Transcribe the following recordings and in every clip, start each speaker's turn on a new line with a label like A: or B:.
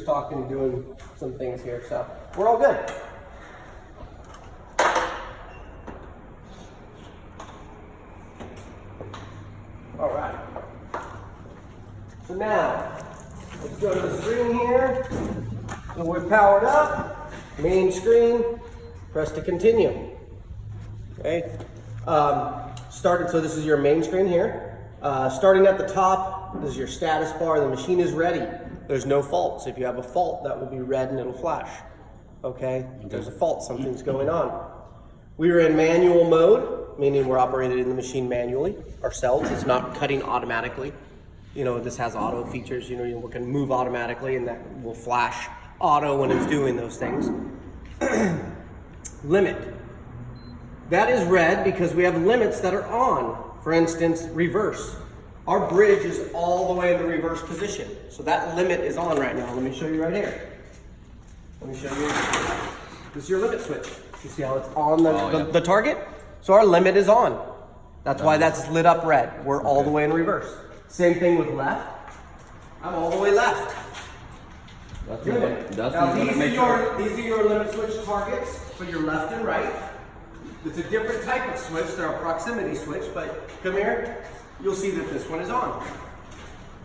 A: just talking and doing some things here. So we're all good. All right. So now, let's go to the screen here. So we're powered up, main screen, press to continue. Okay. So this is your main screen here. Starting at the top, this is your status bar. The machine is ready. There's no faults. If you have a fault, that will be red and it'll flash. Okay? If there's a fault, something's going on. We are in manual mode, meaning we're operated in the machine manually ourselves. It's not cutting automatically. You know, this has auto features. You know, we can move automatically and that will flash auto when it's doing those things. Limit. That is red because we have limits that are on. For instance, reverse. Our bridge is all the way in the reverse position. So that limit is on right now. Let me show you right here. Let me show you. This is your limit switch. You see how it's on the target? So our limit is on. That's why that's lit up red. We're all the way in reverse. Same thing with left. I'm all the way left.
B: That's
A: now these are your limit switch targets for your left and right. It's a different type of switch. They're a proximity switch, but come here. You'll see that this one is on.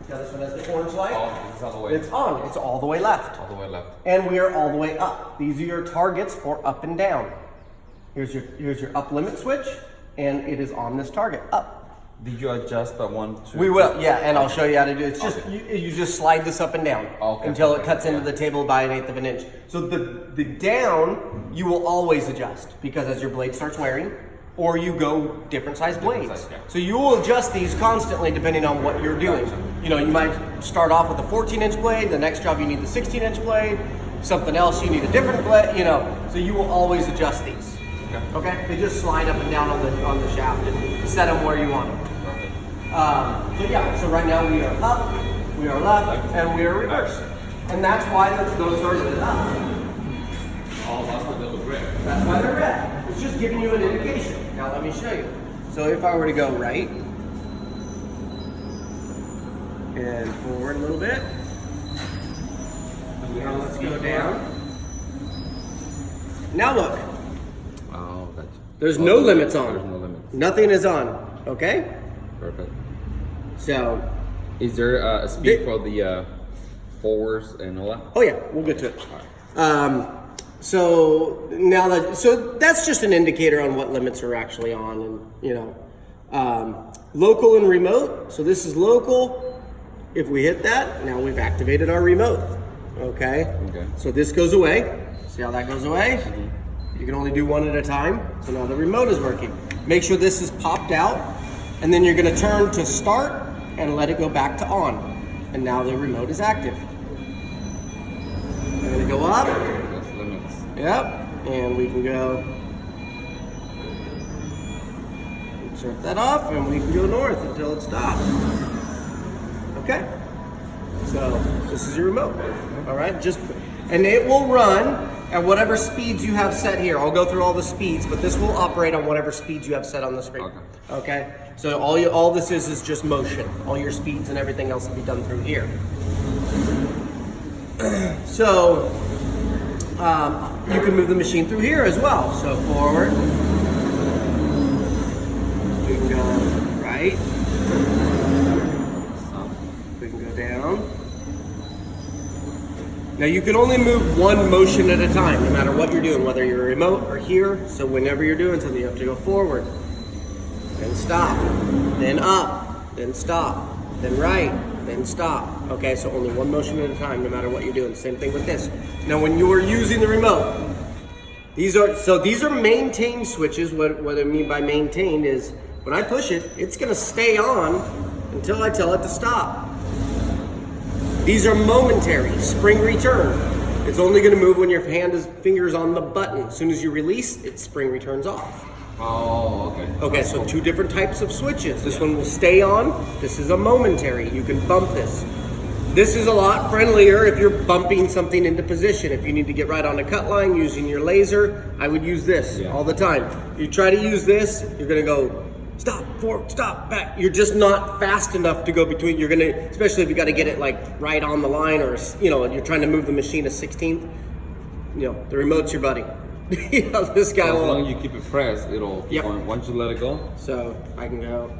A: Now this one has the orange light.
B: Oh, it's all the way.
A: It's on. It's all the way left.
B: All the way left.
A: And we are all the way up. These are your targets for up and down. Here's your up limit switch, and it is on this target, up.
B: Did you adjust the 1, 2?
A: We will, yeah, and I'll show you how to do it. It's just, you just slide this up and down until it cuts into the table by 1/8 of an inch. So the down, you will always adjust because as your blade starts wearing, or you go different size blades. So you will adjust these constantly depending on what you're doing. You know, you might start off with a 14-inch blade, the next job you need the 16-inch blade, something else you need a different blade, you know, so you will always adjust these. Okay? They just slide up and down on the shaft and set them where you want them. So yeah, so right now we are up, we are left, and we are reverse. And that's why those are lit up.
B: Oh, that's why they look red.
A: That's why they're red. It's just giving you an indication. Now let me show you. So if I were to go right, and forward a little bit, now let's go down. Now look.
B: Oh, gotcha.
A: There's no limits on.
B: There's no limits.
A: Nothing is on, okay?
B: Perfect.
A: So,
B: is there a speed for the forwards and all that?
A: Oh yeah, we'll get to it. So that's just an indicator on what limits are actually on, and you know, local and remote. So this is local. If we hit that, now we've activated our remote. Okay. Okay. So this goes away. See how that goes away? Mm-hmm. You can only do one at a time. So now the remote is working. Make sure this is popped out. And then you're going to turn to start and let it go back to on. And now the remote is active. We're going to go up.
B: That's limits.
A: Yep. And we can go. Shut that off and we can go north until it stops. Okay. So this is your remote. All right. And it will run at whatever speeds you have set here. I'll go through all the speeds, but this will operate on whatever speeds you have set on the screen. Okay? So all this is just motion. All your speeds and everything else will be done through here. So you can move the machine through here as well. So forward. We can go right. We can go down. Now you can only move one motion at a time, no matter what you're doing, whether you're remote or here. So whenever you're doing something, you have to go forward, then stop, then up, then stop, then right, then stop. Okay, so only one motion at a time, no matter what you're doing. Same thing with this. Now when you're using the remote, these are maintained switches. What I mean by maintained is when I push it, it's gonna stay on until I tell it to stop. These are momentary, spring return. It's only going to move when your finger's on the button. As soon as you release, its spring returns off.
B: Oh, okay.
A: Okay, so two different types of switches. This one will stay on. This is a momentary. You can bump this. This is a lot friendlier if you're bumping something into position. If you need to get right on a cut line using your laser, I would use this all the time. You try to use this, you're going to go stop, forward, stop, back. You're just not fast enough to go between. You're gonna, especially if you got to get it like right on the line, or you're trying to move the machine a 16th. The remote's your buddy. This guy
B: As
A: will.
B: long as you keep it pressed, it'll keep
A: Yep.
B: going. Once you let it go.
A: So I can go.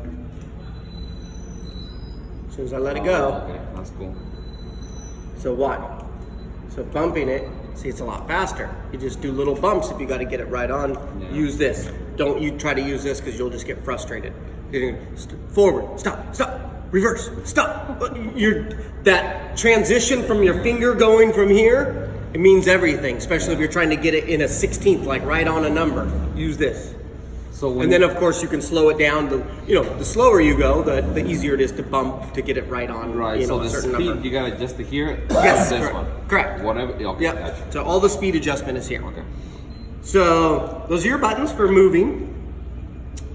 A: As soon as I let it go.
B: Okay, that's cool.
A: So what? So bumping it, see, it's a lot faster. You just do little bumps if you got to get it right on.
B: Yeah.
A: Use this. Don't you try to use this because you'll just get frustrated. Forward, stop, reverse, stop. That transition from your finger going from here, it means everything, especially if you're trying to get it in a 16th, like right on a number. Use this.
B: So
A: And then of course you can slow it down. The slower you go, the easier it is to bump to get it right on.
B: right. So
A: a
B: the
A: certain
B: speed
A: number.
B: you gotta adjust it here.
A: Yes,
B: This
A: correct.
B: one.
A: Correct.
B: Whatever. Okay.
A: Yep.
B: Gotcha.
A: So all the speed adjustment is here.
B: Okay.
A: So those are your buttons for moving.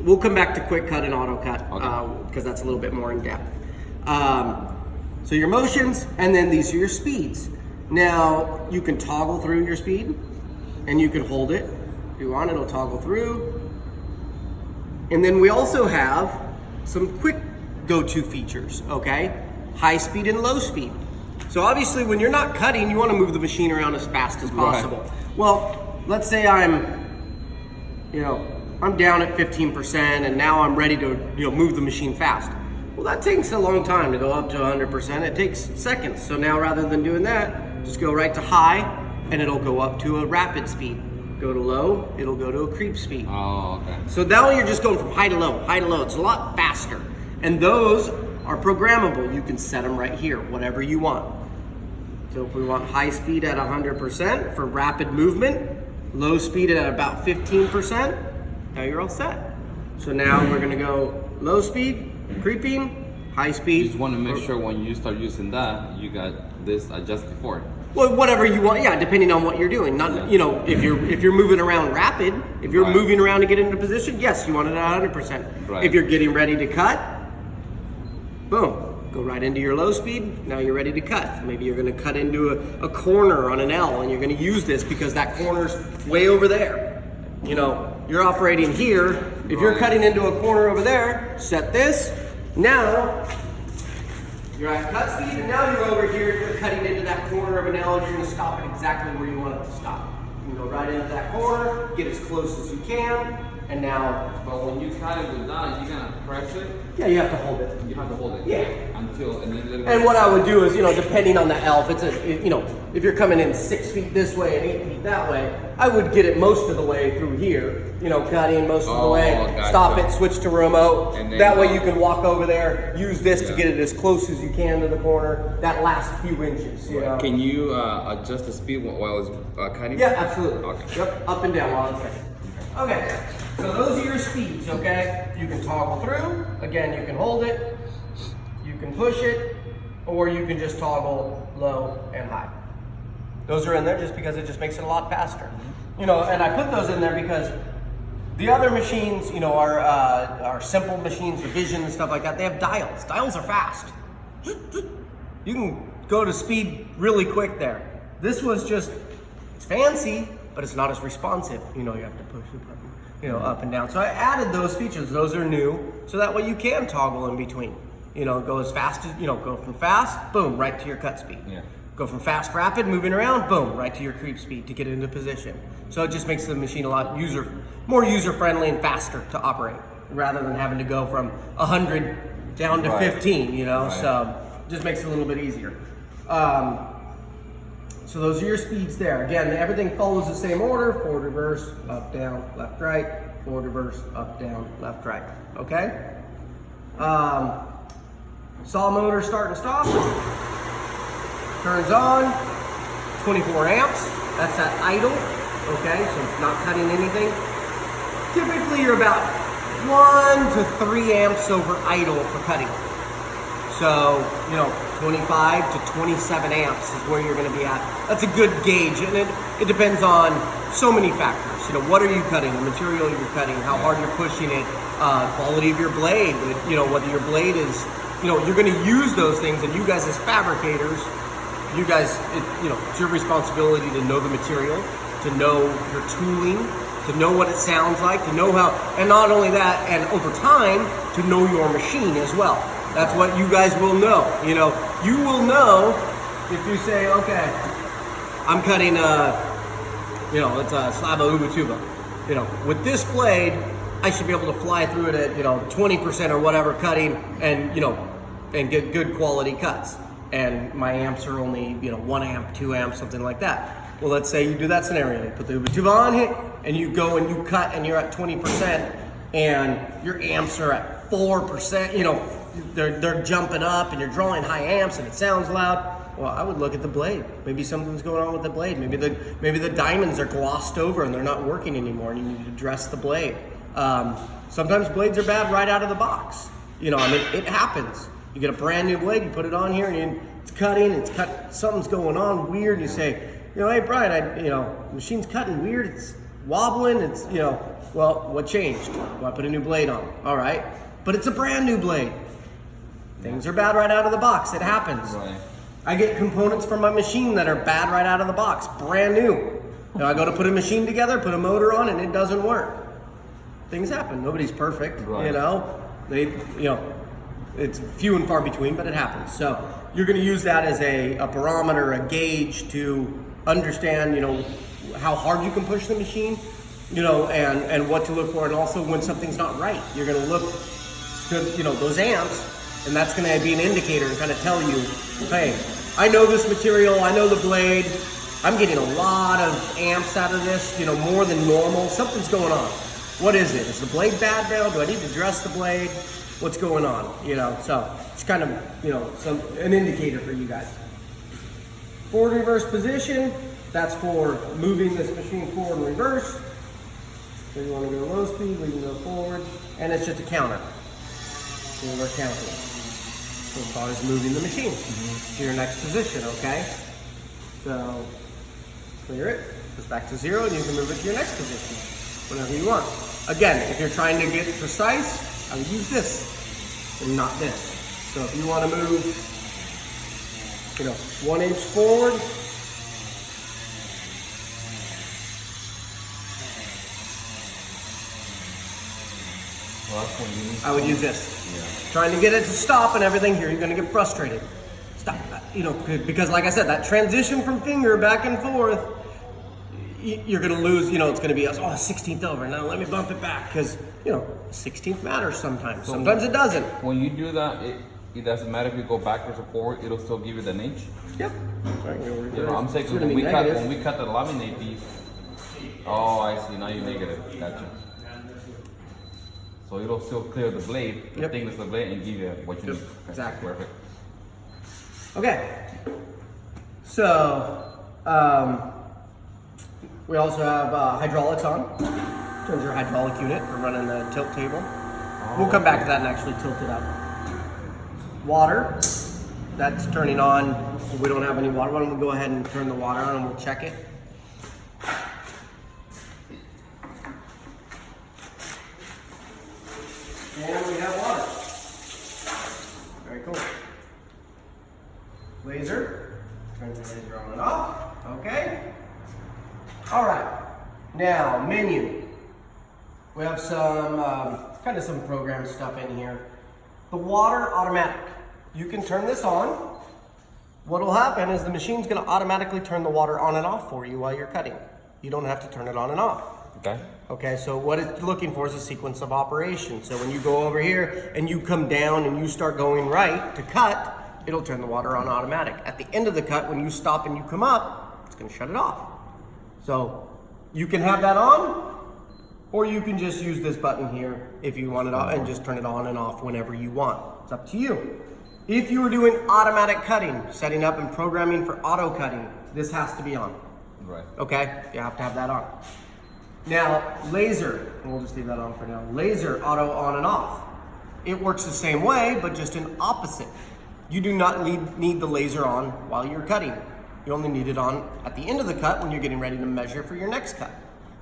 A: We'll come back to quick cut and auto cut because that's a little bit more in depth. So your motions, and then these are your speeds. Now you can toggle through your speed, and you can hold it. If you want, it'll toggle through. And then we also have some quick go-to features, okay? High speed and low speed. So obviously when you're not cutting, you want to move the machine around as fast as possible.
B: Right.
A: Well, let's say I'm down at 15% and now I'm ready to move the machine fast. Well, that takes a long time to go up to 100%. It takes seconds. So now rather than doing that, just go right to high and it'll go up to a rapid speed. Go to low, it'll go to a creep speed.
B: Oh, okay.
A: So now you're just going from high to low, high to low. It's a lot faster. And those are programmable. You can set them right here, whatever you want. So if we want high speed at 100% for rapid movement, low speed at about 15%, now you're all set. So now we're gonna go low speed, creeping, high
B: You
A: speed.
B: just want to make sure when you start using that, you got this adjusted for it.
A: Well, whatever you want, yeah, depending on what you're doing. Not, if you're moving around rapid, if you're
B: Right.
A: moving around to get into position, yes, you want it at 100%.
B: Right.
A: If you're getting ready to cut, boom, go right into your low speed. Now you're ready to cut. Maybe you're going to cut into a corner on an L, and you're going to use this because that corner's way over there. You're operating here. If you're
B: Right.
A: cutting into a corner over there, set this. Now you're at cut speed, and now you're over here, you're cutting into that corner of an L, and you're gonna stop it exactly where you want it to stop. You can go right into that corner, get as close as you can, and now,
B: But when you cut it with that, you're gonna press it.
A: yeah, you have to hold it.
B: You have to hold it.
A: Yeah.
B: Until and then let it go.
A: And what I would do is, depending on the L, if you're coming in 6 feet this way and 8 feet that way, I would get it most of the way through here, cutting most of the way,
B: Gotcha.
A: stop it, switch to remote.
B: And then
A: That way
B: go.
A: you can walk over there, use this to
B: Yeah.
A: get it as close as you can to the corner, that last few inches,
B: Can you adjust the speed while it's cutting?
A: Yeah, absolutely.
B: Okay.
A: Yep, up and down while it's cutting. Okay, so those are your speeds, okay? You can toggle through. Again, you can hold it, you can push it, or you can just toggle low and high. Those are in there just because it just makes it a lot faster. And I put those in there because the other machines, our simple machines, the Vision and stuff like that, they have dials. Dials are fast. You can go to speed really quick there. This was just, it's fancy, but it's not as responsive. You have to push the button, up and down. So I added those features. Those are new, so that way you can toggle in between. Go as fast as, go from fast, boom, right to your cut speed.
B: Yeah.
A: Go from fast, rapid, moving around, boom, right to your creep speed to get into position. So it just makes the machine a lot more user-friendly and faster to operate, rather than having to go from 100 down to
B: Right.
A: 15,
B: Right.
A: So just makes it a little bit easier. So those are your speeds there. Again, everything follows the same order: forward, reverse, up, down, left, right, forward, reverse, up, down, left, right. Okay? Saw motor start and stop. Turns on, 24 amps. That's at idle. Okay, so it's not cutting anything. Typically, you're about 1 to 3 amps over idle for cutting. So, 25 to 27 amps is where you're going to be at. That's a good gauge, and it depends on so many factors. What are you cutting, the material you're cutting, how hard you're pushing it, quality of your blade, whether your blade is, you're going to use those things, and you guys as fabricators, it's your responsibility to know the material, to know your tooling, to know what it sounds like, to know how, and not only that, and over time, to know your machine as well. That's what you guys will know. You know, you will know if you say, okay, I'm cutting it's a slab of ubatuba. You know, with this blade, I should be able to fly through it at, 20% or whatever cutting and, and get good quality cuts. And my amps are only, 1 amp, 2 amps, something like that. Well, let's say you do that scenario. You put the ubatuba on it and you go and you cut and you're at 20% and your amps are at 4%, they're jumping up and you're drawing high amps and it sounds loud. Well, I would look at the blade. Maybe something's going on with the blade. Maybe the diamonds are glossed over and they're not working anymore and you need to dress the blade. Sometimes blades are bad right out of the box. It happens. You get a brand new blade, you put it on here and it's cutting, something's going on weird, and you say, hey Brian, the machine's cutting weird, it's wobbling, well, what changed? Well, I put a new blade on. All right, but it's a brand new blade. Things are bad right out of the box. It happens.
B: Right.
A: I get components from my machine that are bad right out of the box, brand new. I go to put a machine together, put a motor on, and it doesn't work. Things happen. Nobody's perfect.
B: Right.
A: It's few and far between, but it happens. So you're going to use that as a barometer, a gauge to understand, how hard you can push the machine, and what to look for. And also when something's not right, you're going to look to, those amps, and that's going to be an indicator and kind of tell you, hey, I know this material, I know the blade, I'm getting a lot of amps out of this, more than normal. Something's going on. What is it? Is the blade bad now? Do I need to dress the blade? What's going on? So it's kind of, an indicator for you guys. Forward reverse position, that's for moving this machine forward and reverse. So you want to go low speed, we can go forward, and it's just a counter. So we're counting. So as far as moving the machine to your next position, okay? So clear it, goes back to 0, and you can move it to your next position whenever you want. Again, if you're trying to get precise, I would use this and not this. So if you want to move, 1 inch forward, I would use this. Yeah. Trying to get it to stop and everything here, you're going to get frustrated. Stop, because like I said, that transition from finger back and forth, you're going to lose, it's going to be, 16th over. Now let me bump it back because, 16th matters sometimes. Sometimes it doesn't.
B: When you do that, it doesn't matter if you go backwards or forward, it'll still give you an inch.
A: Yep.
B: I'm saying when we cut the laminate piece, oh, I see, now you're negative. Gotcha. So it'll still clear the blade, thickness of the blade, and give you what you need. Okay.
A: Exactly.
B: Perfect.
A: Okay. So, we also have hydraulics on. Turns your hydraulic unit for running the tilt table. We'll come back to that and actually tilt it up. Water, that's turning on. We don't have any water. Why don't we go ahead and turn the water on and we'll check it. And we have water. Very cool. Laser. Turn the laser on and off. Okay. All right. Now, menu. We have some kind of some program stuff in here. The water automatic. You can turn this on. What will happen is the machine's going to automatically turn the water on and off for you while you're cutting. You don't have to turn it on and off.
B: Okay.
A: Okay, so what it's looking for is a sequence of operations. So when you go over here and you come down and you start going right to cut, it'll turn the water on automatic. At the end of the cut, when you stop and you come up, it's going to shut it off. So you can have that on, or you can just use this button here if you want it on and just turn it on and off whenever you want. It's up to you. If you were doing automatic cutting, setting up and programming for auto cutting, this has to be on.
B: Right.
A: Okay, you have to have that on. Now, laser, and we'll just leave that on for now. Laser auto on and off. It works the same way, but just in opposite. You do not need the laser on while you're cutting. You only need it on at the end of the cut when you're getting ready to measure for your next cut.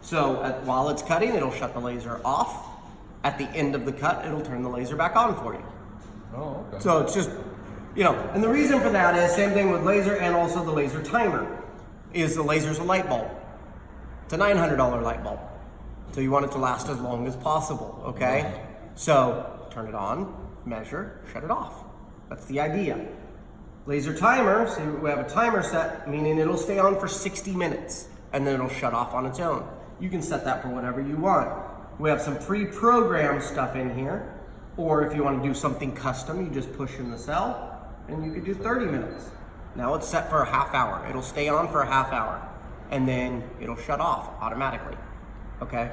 A: So while it's cutting, it'll shut the laser off. At the end of the cut, it'll turn the laser back on for you.
B: Oh, okay.
A: So it's just, and the reason for that is same thing with laser and also the laser timer, is the laser's a light bulb. It's a $900 light bulb. So you want it to last as long as possible, okay?
B: Right.
A: So turn it on, measure, shut it off. That's the idea. Laser timer, so we have a timer set, meaning it'll stay on for 60 minutes and then it'll shut off on its own. You can set that for whatever you want. We have some pre-programmed stuff in here, or if you want to do something custom, you just push in the cell and you could do 30 minutes. Now it's set for a half hour. It'll stay on for a half hour and then it'll shut off automatically, okay?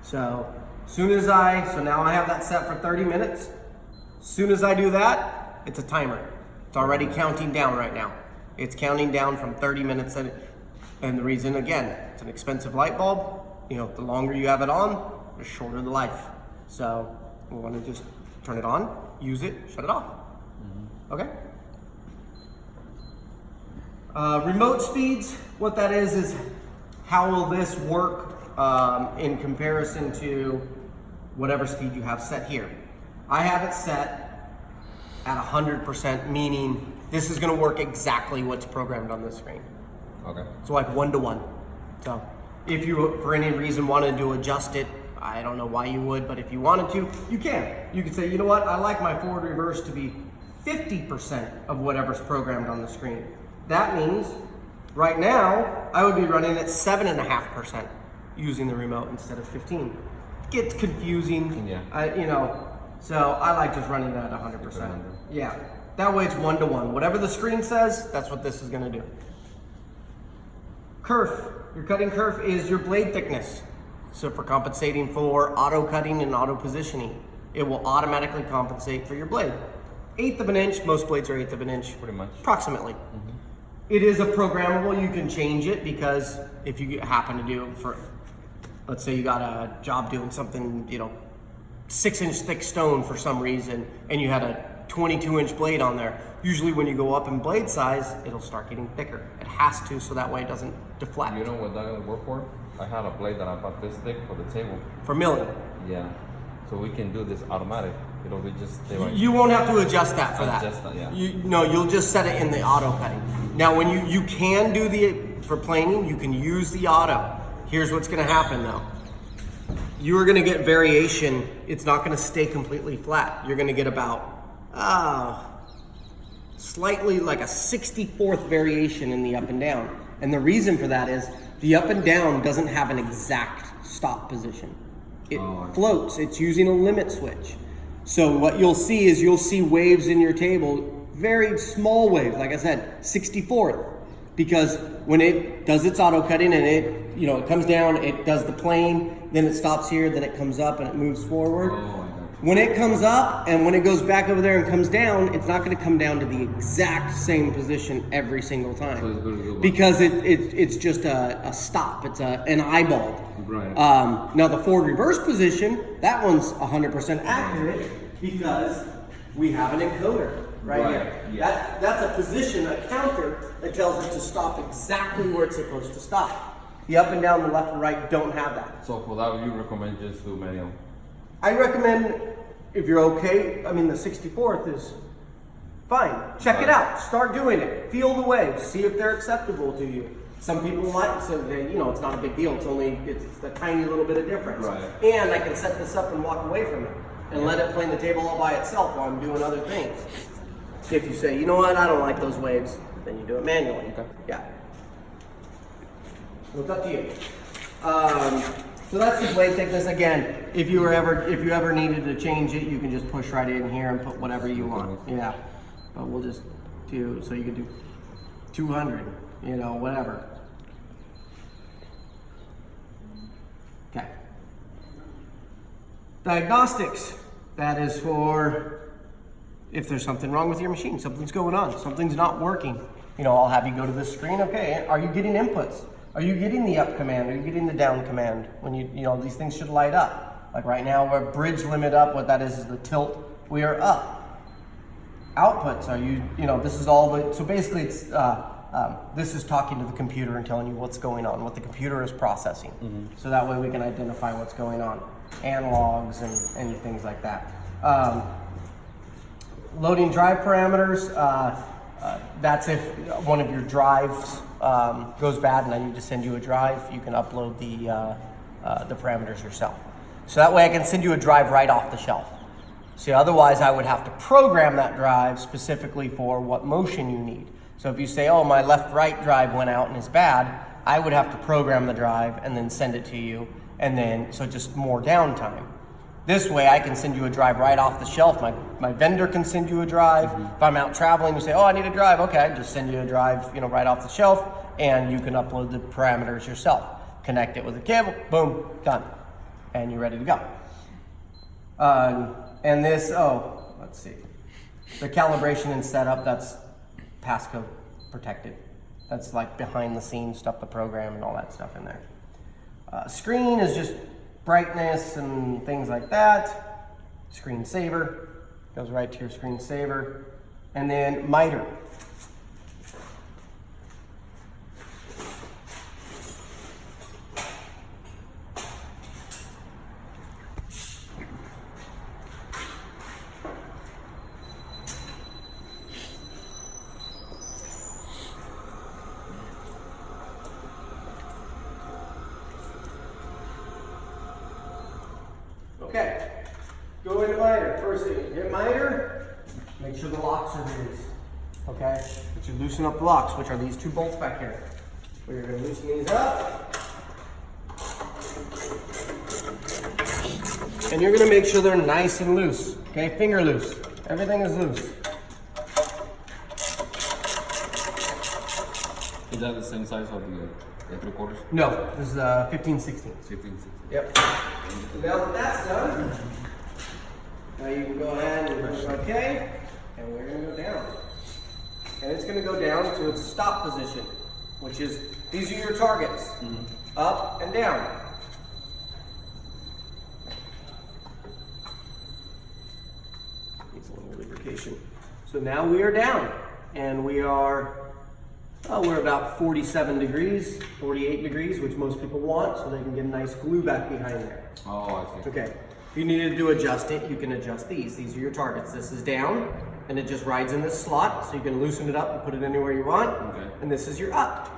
A: So now I have that set for 30 minutes. As soon as I do that, it's a timer. It's already counting down right now. It's counting down from 30 minutes. And the reason, again, it's an expensive light bulb. You know, the longer you have it on, the shorter the life. So we want to just turn it on, use it, shut it off. Okay? Remote speeds, what that is how will this work in comparison to whatever speed you have set here. I have it set at 100%, meaning this is going to work exactly what's programmed on this screen.
B: Okay.
A: So like 1-to-1. So if you, for any reason, wanted to adjust it, I don't know why you would, but if you wanted to, you can. You could say, you know what, I like my forward reverse to be 50% of whatever's programmed on the screen. That means right now, I would be running at 7.5% using the remote instead of 15. It gets confusing,
B: yeah.
A: So I like just running that at 100%. Yeah, that way it's 1-to-1. Whatever the screen says, that's what this is gonna do. Kerf, your cutting kerf is your blade thickness. So for compensating for auto cutting and auto positioning, it will automatically compensate for your blade. 1/8 of an inch, most blades are 1/8 of an inch.
B: Pretty much.
A: Approximately. It is a programmable, you can change it because if you happen to do it for, let's say you got a job doing something, 6-inch thick stone for some reason, and you had a 22-inch blade on there. Usually when you go up in blade size, it'll start getting thicker. It has to, so that way it doesn't deflect.
B: You know what that would work for? I had a blade that I bought this thick for the table.
A: For milling.
B: Yeah. So we can do this automatic. It'll be just stay like.
A: You won't have to adjust that for that.
B: Adjust that, yeah.
A: You'll just set it in the auto cutting. Now when you can do for planing, you can use the auto. Here's what's gonna happen though. You are gonna get variation. It's not gonna stay completely flat. You're gonna get about, slightly like a 64th variation in the up and down. And the reason for that is the up and down doesn't have an exact stop position. It floats, it's using a limit switch. So what you'll see waves in your table, very small waves, like I said, 64th. Because when it does its auto cutting and it comes down, it does the plane, then it stops here, then it comes up and it moves forward. When it comes up and when it goes back over there and comes down, it's not going to come down to the exact same position every single time. So it's going to go because it's just a stop. It's an eyeball.
B: Right.
A: Now the forward reverse position, that one's 100% accurate because we have an encoder right here. Yeah. That's a position, a counter that tells it to stop exactly where it's supposed to stop. The up and down, the left and right don't have that.
B: So for that, you recommend just do manual?
A: I recommend, if you're okay, the 64th is fine. Check it out. Start doing it. Feel the waves. See if they're acceptable to you. Some people like, so they, it's not a big deal. It's a tiny little bit of difference.
B: Right.
A: And I can set this up and walk away from it and let it plane the table all by itself while I'm doing other things. If you say, you know what, I don't like those waves, then you do it manually.
B: Okay.
A: Yeah. So it's up to you. So that's the blade thickness. Again, if you ever needed to change it, you can just push right in here and put whatever you want. Yeah. But we'll just do, so you can do 200, whatever. Okay. Diagnostics. That is for if there's something wrong with your machine, something's going on, something's not working. I'll have you go to this screen. Okay, are you getting inputs? Are you getting the up command? Are you getting the down command? When these things should light up. Like right now, we're bridge limit up. What that is the tilt. We are up. Outputs, are you, this is all the, so basically it's, this is talking to the computer and telling you what's going on, what the computer is processing. So that way we can identify what's going on. Analogs and things like that. Loading drive parameters, that's if one of your drives goes bad and I need to send you a drive, you can upload the parameters yourself. So that way I can send you a drive right off the shelf. See, otherwise I would have to program that drive specifically for what motion you need. So if you say, oh, my left-right drive went out and is bad, I would have to program the drive and then send it to you, and then, so just more downtime. This way I can send you a drive right off the shelf. My vendor can send you a drive. If I'm out traveling, you say, oh, I need a drive. Okay, I just send you a drive, right off the shelf, and you can upload the parameters yourself. Connect it with a cable, boom, done. And you're ready to go. And this, let's see. The calibration and setup, that's passcode protected. That's like behind the scenes stuff, the program and all that stuff in there. Screen is just brightness and things like that. Screensaver goes right to your screensaver. And then miter. Okay, go into miter. First thing, hit miter, make sure the locks are loose. Okay, but you loosen up the locks, which are these two bolts back here. We're going to loosen these up. And you're going to make sure they're nice and loose. Okay, finger loose. Everything is loose.
B: Is that the same size of the 3/4?
A: No, this is 15/16.
B: 15/16.
A: Yep. Now that that's done, now you can go ahead and push OK, and we're going to go down. And it's going to go down to its stop position, which is, these are your targets, up and down. Needs a little lubrication. So now we are down, and we are, we're about 47 degrees, 48 degrees, which most people want, so they can get a nice glue back behind there.
B: Oh, I see.
A: Okay, if you needed to adjust it, you can adjust these. These are your targets. This is down, and it just rides in this slot, so you can loosen it up and put it anywhere you want.
B: Okay.
A: And this is your up.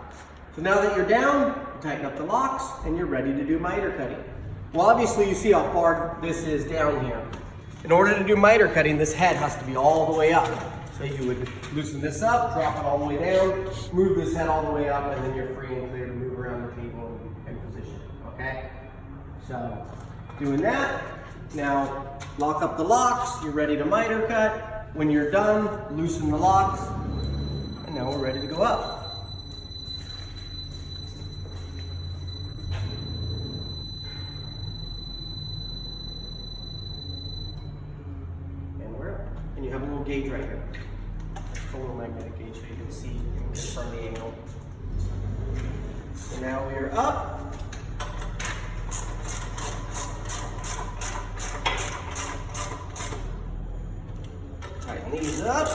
A: So now that you're down, you tighten up the locks, and you're ready to do miter cutting. Well, obviously you see how far this is down here. In order to do miter cutting, this head has to be all the way up. So you would loosen this up, drop it all the way down, move this head all the way up, and then you're free and clear to move around the table and position, okay? So, doing that, now lock up the locks, you're ready to miter cut. When you're done, loosen the locks, and now we're ready to go up. And we're up. And you have a little gauge right here. A little magnetic gauge so you can see and confirm the angle. So now we are up. Tighten these up.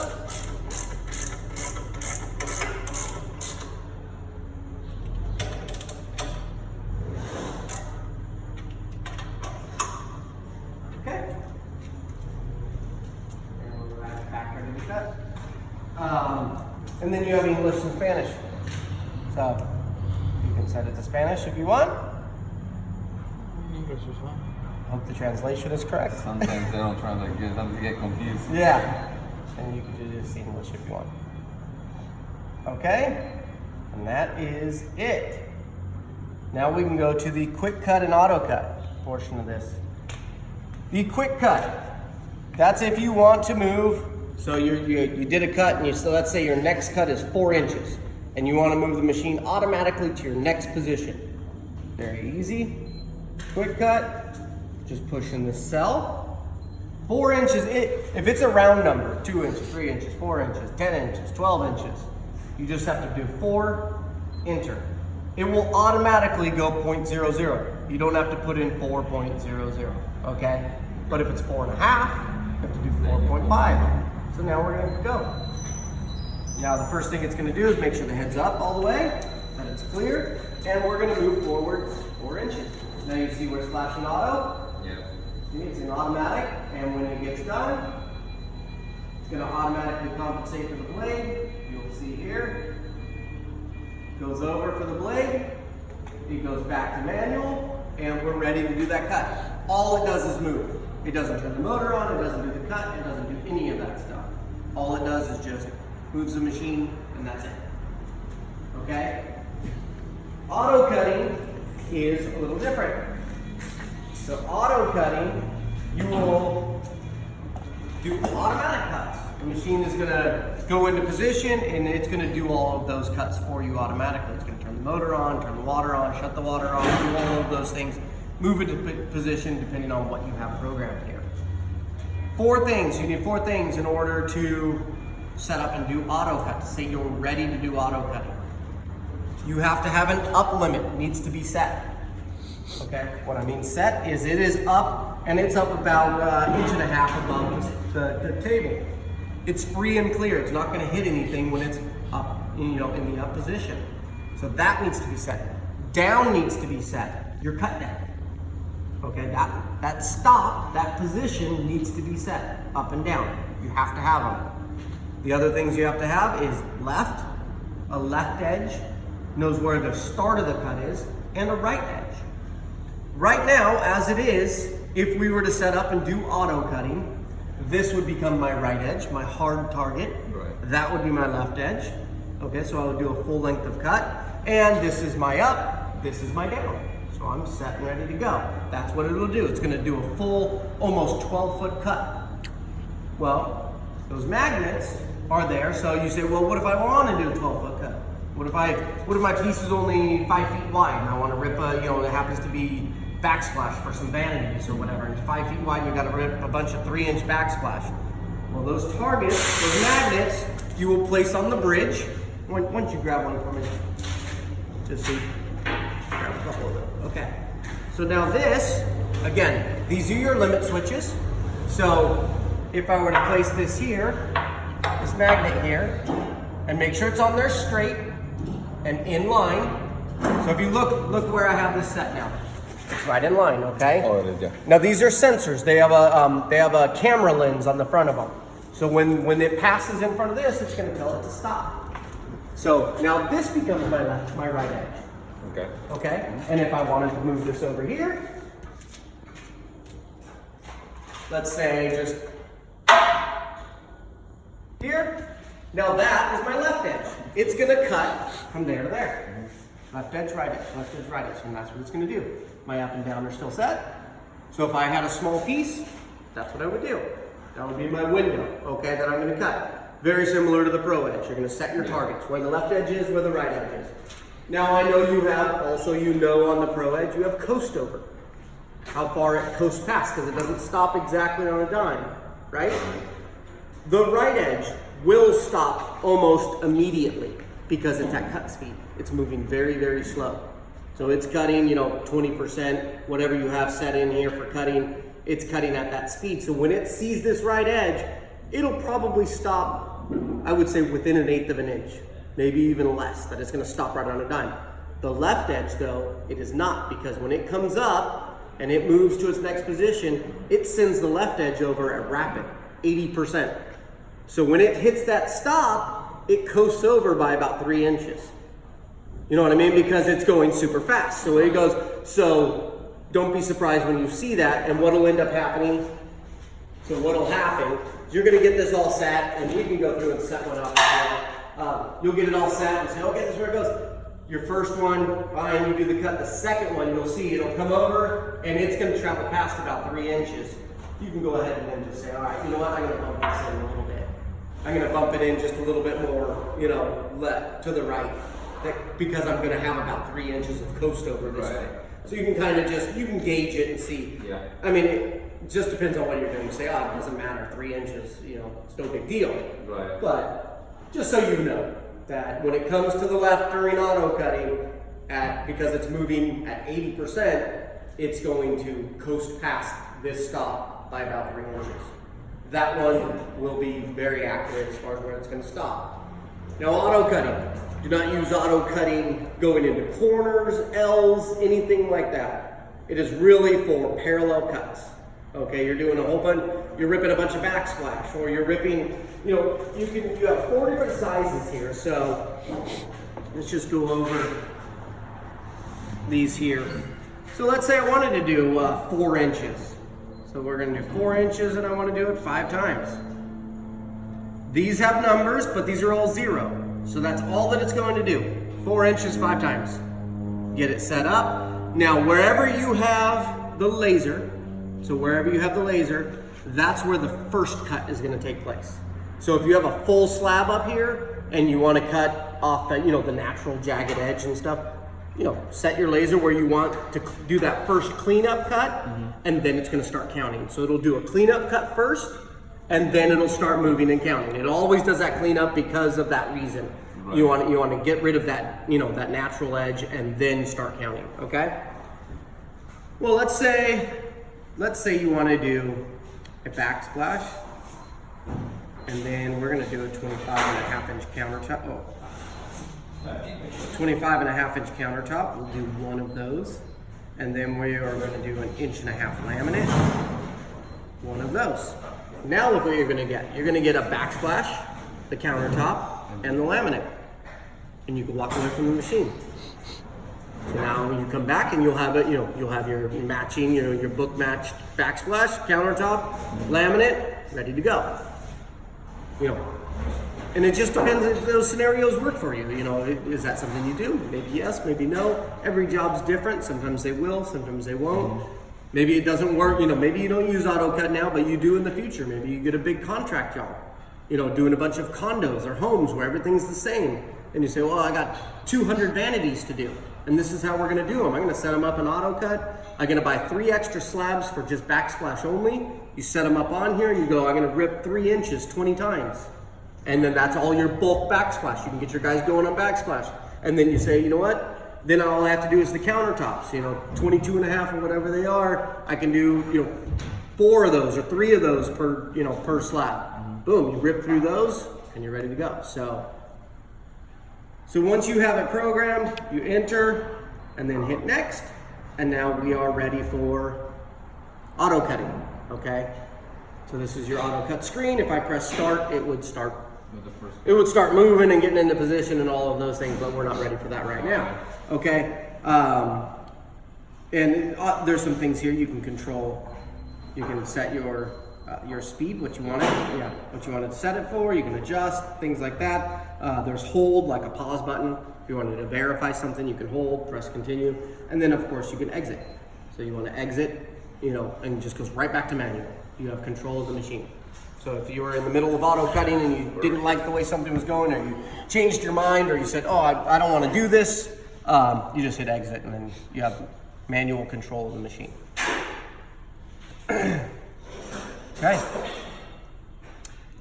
A: Okay. And we'll go back ready to cut. And then you have English and Spanish. So you can set it to Spanish if you want.
B: English is fine.
A: Hope the translation is correct.
B: Sometimes they don't try to get them to get confused.
A: Yeah. And you can just English if you want. Okay. And that is it. Now we can go to the quick cut and auto cut portion of this. The quick cut. That's if you want to move. So you did a cut, and so let's say your next cut is 4 inches, and you want to move the machine automatically to your next position. Very easy. Quick cut, just push in the cell. 4 inches, if it's a round number, 2 inches, 3 inches, 4 inches, 10 inches, 12 inches, you just have to do 4, enter. It will automatically go 0.00. You don't have to put in 4.00, okay? But if it's 4.5, you have to do 4.5. So now we're going to go. Now the first thing it's going to do is make sure the head's up all the way, that it's clear, and we're going to move forward 4 inches. Now you see where it's flashing auto?
B: Yeah.
A: See, it's an automatic, and when it gets done, it's going to automatically compensate for the blade. You'll see here. goes over for the blade, it goes back to manual, and we're ready to do that cut. All it does is move. It doesn't turn the motor on, it doesn't do the cut, it doesn't do any of that stuff. All it does is just moves the machine, and that's it. Okay? Auto cutting is a little different. So auto cutting, you will do automatic cuts. The machine is gonna go into position and it's gonna do all of those cuts for you automatically. It's gonna turn the motor on, turn the water on, shut the water off, do all of those things, move into position depending on what you have programmed here. You need four things in order to set up and do auto cut, to say you're ready to do auto cutting. You have to have an up limit, it needs to be set. Okay, what I mean set is it is up, and it's up about 1.5 inches above the table. It's free and clear. It's not going to hit anything when it's up, in the up position. So that needs to be set. Down needs to be set. Your cut down. Okay, that stop, that position needs to be set up and down. You have to have them. The other things you have to have is left. A left edge knows where the start of the cut is, and a right edge. Right now, as it is, if we were to set up and do auto cutting, this would become my right edge, my hard target.
B: Right.
A: That would be my left edge. Okay, so I would do a full length of cut. And this is my up, this is my down. So I'm set and ready to go. That's what it'll do. It's gonna do a full, almost 12-foot cut. Well, those magnets are there, so you say, well, what if I want to do a 12-foot cut? What if my piece is only 5 feet wide and I want to rip it happens to be backsplash for some vanities or whatever, and it's 5 feet wide and you got to rip a bunch of 3-inch backsplash. Well, those targets, those magnets, you will place on the bridge. Why don't you grab one for me? Just see. Grab a couple of them. Okay. So now this, again, these are your limit switches. So if I were to place this here, this magnet here, and make sure it's on there straight and in line. So if you look where I have this set now. It's right in line, okay?
B: Oh, it is, yeah.
A: Now these are sensors. They have a camera lens on the front of them. So when it passes in front of this, it's going to tell it to stop. So now this becomes my right edge.
B: Okay.
A: Okay? And if I wanted to move this over here, let's say just here. Now that is my left edge. It's going to cut from there to there. Left edge, right edge, left edge, right edge, and that's what it's going to do. My up and down are still set. So if I had a small piece, that's what I would do. That would be my window, okay, that I'm going to cut. Very similar to the pro edge. You're going to set your targets, where the left edge is, where the right edge is. Now I know you have, also on the pro edge, you have coast over. How far it coasts past, because it doesn't stop exactly on a dime, right? The right edge will stop almost immediately because it's at cut speed. It's moving very, very slow. So it's cutting, 20%, whatever you have set in here for cutting, it's cutting at that speed. So when it sees this right edge, it'll probably stop, I would say within 1/8 of an inch, maybe even less, that it's gonna stop right on a dime. The left edge though, it is not, because when it comes up and it moves to its next position, it sends the left edge over at rapid, 80%. So when it hits that stop, it coasts over by about 3 inches. You know what I mean? Because it's going super fast. So it goes, so don't be surprised when you see that. And what'll end up happening, so what'll happen, is you're gonna get this all set, and we can go through and set one up. You'll get it all set and say, okay, this is where it goes. Your first one, fine, you do the cut. The second one, you'll see it'll come over, and it's gonna travel past about 3 inches. You can go ahead and then just say, all right, you know what, I'm gonna bump this in a little bit. I'm gonna bump it in just a little bit more, left to the right, because I'm gonna have about 3 inches of coast over this way. So you can kind of you can gauge it and see. Yeah. I mean, it just depends on what you're doing. You say, oh, it doesn't matter, 3 inches, it's no big deal.
B: Right.
A: But just so you know that when it comes to the left during auto cutting, because it's moving at 80%, it's going to coast past this stop by about 3 inches. That one will be very accurate as far as where it's going to stop. Now, auto cutting. Do not use auto cutting going into corners, L's, anything like that. It is really for parallel cuts. Okay, you're doing a whole bunch, you're ripping a bunch of backsplash, or you're ripping, you have 4 different sizes here. So let's just go over these here. So let's say I wanted to do 4 inches. So we're gonna do 4 inches and I wanna do it 5 times. These have numbers, but these are all 0. So that's all that it's going to do. 4 inches 5 times. Get it set up. Now wherever you have the laser, so wherever you have the laser, that's where the first cut is gonna take place. So if you have a full slab up here and you wanna cut off the, the natural jagged edge and stuff, set your laser where you want to do that first cleanup cut, and then it's gonna start counting. So it'll do a cleanup cut first, and then it'll start moving and counting. It always does that cleanup because of that reason. Right. You want to get rid of that, that natural edge, and then start counting, okay? Well, let's say you want to do a backsplash, and then we're gonna do a 25.5-inch countertop. 25.5-inch countertop, we'll do 1 of those. And then we are gonna do 1.5 inch laminate, 1 of those. Now look what you're gonna get. You're gonna get a backsplash, the countertop, and the laminate. And you can walk away from the machine. So now when you come back and you'll have it, you'll have your matching, your book matched backsplash, countertop, laminate, ready to go. And it just depends if those scenarios work for you. Is that something you do? Maybe yes, maybe no. Every job's different. Sometimes they will, sometimes they won't. Maybe it doesn't work, maybe you don't use AutoCut now, but you do in the future. Maybe you get a big contract job, doing a bunch of condos or homes where everything's the same. And you say, well, I got 200 vanities to do, and this is how we're gonna do them. I'm gonna set them up in AutoCut. I'm gonna buy 3 extra slabs for just backsplash only. You set them up on here and you go, I'm gonna rip 3 inches 20 times. And then that's all your bulk backsplash. You can get your guys going on backsplash. And then you say, you know what? Then all I have to do is the countertops, 22.5 or whatever they are. I can do, 4 of those or 3 of those per slab. Boom, you rip through those and you're ready to go. So once you have it programmed, you enter and then hit next. And now we are ready for auto cutting, okay? So this is your auto cut screen. If I press start, it would start. It would start moving and getting into position and all of those things, but we're not ready for that right now, okay? And there's some things here you can control. You can set your speed, what you want to set it for. You can adjust, things like that. There's hold, like a pause button. If you wanted to verify something, you can hold, press continue. And then of course you can exit. So you want to exit, and it just goes right back to manual. You have control of the machine. So if you were in the middle of auto cutting and you didn't like the way something was going, or you changed your mind, or you said, oh, I don't want to do this, you just hit exit and then you have manual control of the machine. Okay.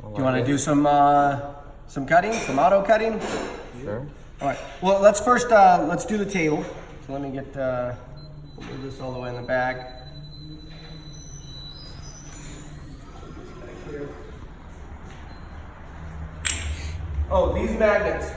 A: Do you want to do some cutting, some auto cutting?
B: Sure.
A: All right. Well, let's first let's do the table. So let me get we'll move this all the way in the back. Oh, these magnets.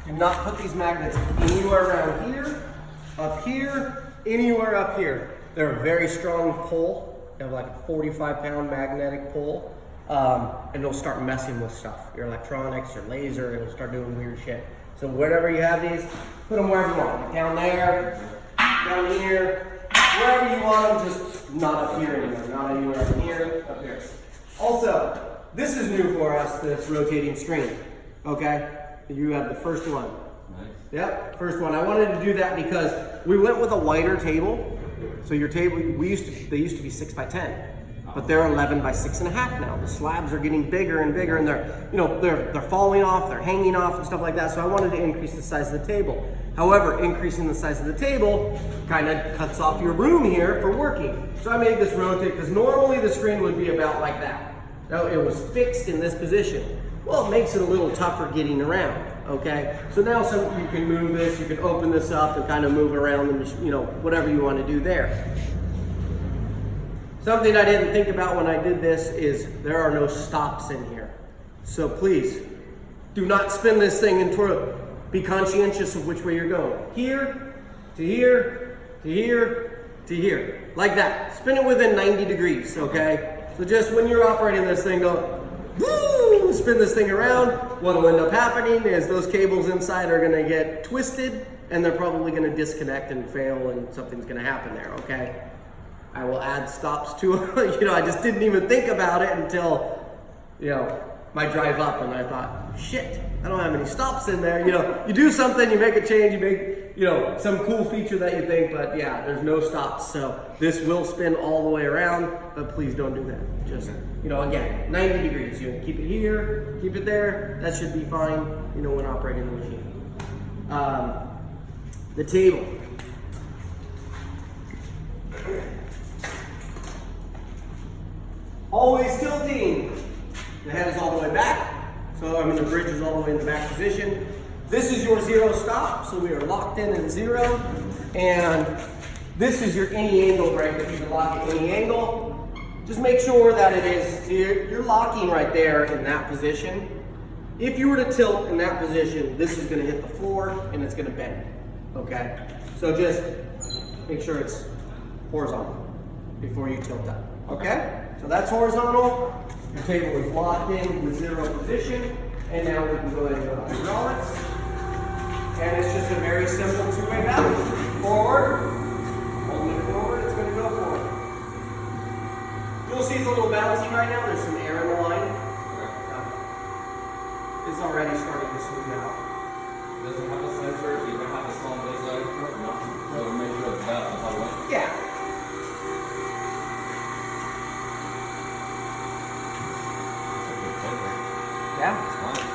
A: Do not put these magnets anywhere around here, anywhere up here. They're a very strong pull. They have like a 45-pound magnetic pull, and it'll start messing with stuff. Your electronics, your laser, it'll start doing weird shit. So wherever you have these, put them wherever you want. Like down there, down here, wherever you want them, just not up here anymore. Not anywhere up here, up here. Also, this is new for us, this rotating screen. Okay? You have the first one.
B: Nice.
A: Yep, first one. I wanted to do that because we went with a wider table. So your table, they used to be 6 by 10, but they're 11 by 6.5 now. The slabs are getting bigger and bigger, and they're falling off, they're hanging off and stuff like that. So I wanted to increase the size of the table. However, increasing the size of the table kind of cuts off your room here for working. So I made this rotate because normally the screen would be about like that. Now it was fixed in this position. Well, it makes it a little tougher getting around, okay? So now you can move this, you can open this up and kind of move around, whatever you want to do there. Something I didn't think about when I did this is there are no stops in here. So please, do not spin this thing and twirl. Be conscientious of which way you're going. Here, to here, to here, to here. Like that. Spin it within 90 degrees, okay? So just when you're operating this thing, go, woo, spin this thing around. What'll end up happening is those cables inside are gonna get twisted and they're probably gonna disconnect and fail and something's gonna happen there, okay? I will add stops to it. I just didn't even think about it until, my drive up, and I thought, shit, I don't have any stops in there. You do something, you make a change, you make, some cool feature that you think, but yeah, there's no stops. So this will spin all the way around, but please don't do that. Just, again, 90 degrees. You keep it here, keep it there. That should be fine, when operating the machine. The table. Always tilting. The head is all the way back. So, the bridge is all the way in the back position. This is your zero stop, so we are locked in zero. And this is your any angle brake that you can lock at any angle. Just make sure that it is, so you're locking right there in that position. If you were to tilt in that position, this is gonna hit the floor and it's gonna bend, okay? So just make sure it's horizontal before you tilt that, okay? So that's horizontal. Your table is locked in with zero position. And now we can go ahead and go to hydraulics. And it's just a very simple two-way balance. Forward, holding it forward, it's going to go forward. You'll see it's a little bouncy right now. There's some air in the line. It's already starting to smooth out.
B: Does it have a sensor if you have a small place like no? So make sure it's balanced all the way?
A: Yeah. Yeah.
B: It's fine.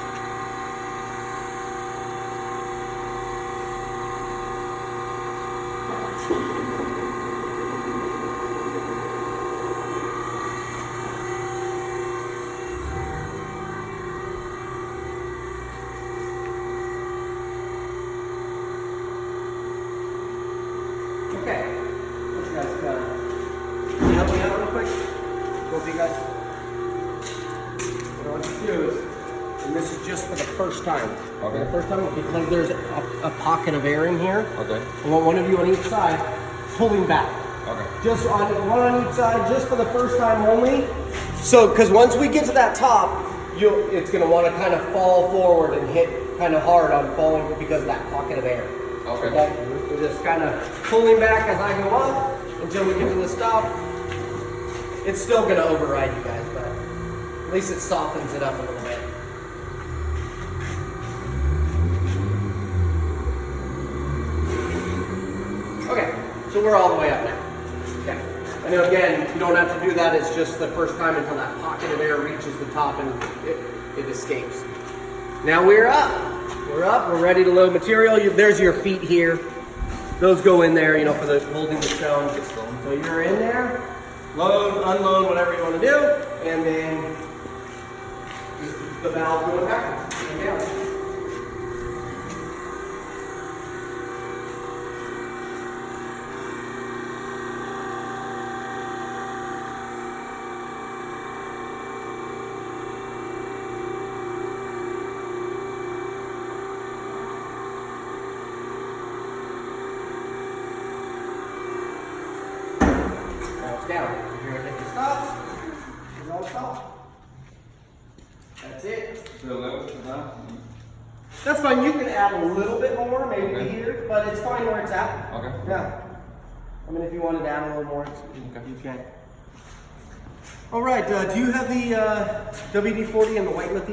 A: Okay. What you guys got? Can you help me out real quick? Both of you guys? What I want you to do is, and this is just for the first time.
B: Okay.
A: The first time, because there's a pocket of air in here.
B: Okay.
A: I want one of you on each side pulling back.
B: Okay.
A: Just on one on each side, just for the first time only. So, because once we get to that top, it's going to want to kind of fall forward and hit kind of hard on falling because of that pocket of air.
B: Okay.
A: We're just kind of pulling back as I go up until we get to the stop. It's still going to override you guys, but at least it softens it up a little bit. Okay, so we're all the way up now. Okay. And again, you don't have to do that. It's just the first time until that pocket of air reaches the top and it escapes. Now we're up. We're up. We're ready to load material. There's your feet here. Those go in there, for the holding the stone. So you're in there. Load, unload, whatever you want to do, and then the valve going backwards and down. Down. You're going to hit the stops. It's all stop. That's it. That's fine. You can add a little bit more, maybe here, but it's fine where it's at.
B: Okay.
A: Yeah. If you wanted to add a little more, you can. All right. Do you have the WD-40 and the white lithium?